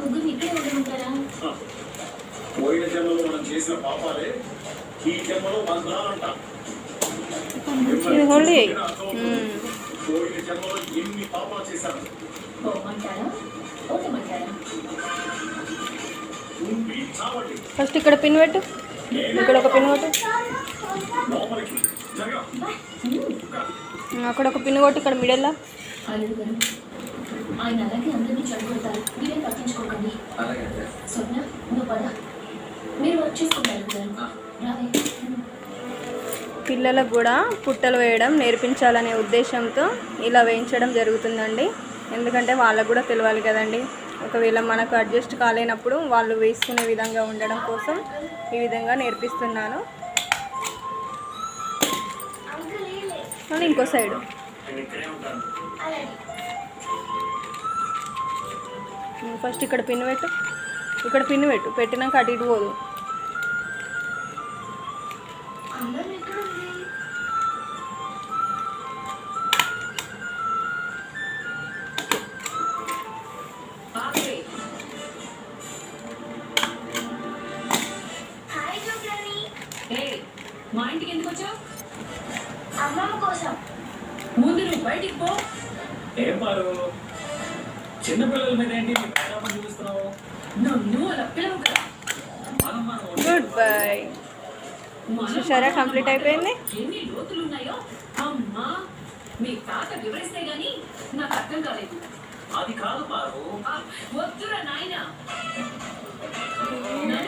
ముగ్గురు ఇక్కడే ఉండమంటారా? పోయిన జన్మలో మనం చేసిన పాపాలే ఈ జన్మలో బంధాలంట. పోయిన జన్మలో ఎన్ని పాపాలు చేశాను. పోమంటారా? ఓటమంటారా? ఫస్ట్ ఇక్కడ పిన్ పెట్టు, ఇక్కడ ఒక పిన్ కొట్టు, లోపలికి జరగా. అక్కడ ఒక పిన్ కొట్టు, ఇక్కడ మిడిల్లో. అల్లుడు గారు, ఆయన అలాగే అందరినీ చెడగొడతారు, మీరేం పట్టించుకోకండి. స్వప్న, నువ్వు పద, మీరు వర్క్ చేసుకుంటారు గారు. రావే. పిల్లలకు కూడా పుట్టలు వేయడం నేర్పించాలనే ఉద్దేశంతో ఇలా వేయించడం జరుగుతుందండి. ఎందుకంటే వాళ్ళకు కూడా తెలియాలి కదండి. ఒకవేళ మనకు అడ్జస్ట్ కాలేనప్పుడు వాళ్ళు వేసుకునే విధంగా ఉండడం కోసం ఈ విధంగా నేర్పిస్తున్నాను. మళ్ళీ ఇంకో సైడు ఫస్ట్ ఇక్కడ పిన్ పెట్టు, ఇక్కడ పిన్ పెట్టు, పెట్టినాక అటు ఇటు పోదు. మా ఇంటికి ఎందుకు వచ్చావు? అమ్మమ్మ కోసం. ముందు నువ్వు బయటికి పో. ఏం పారు, చిన్నపిల్లల మీద ఏంటి ప్రేమ చూపిస్తున్నావు? నువ్వు అలా పిలవు కదా. Good bye. చూసారా, కంప్లీట్ అయిపోయింది. ఎన్ని లోతులు ఉన్నాయో అమ్మా, మీ తాత వివరిస్తే గానీ నాకు అర్థం కాలేదు. అది కాదు పారు. వద్దురా నాయనా.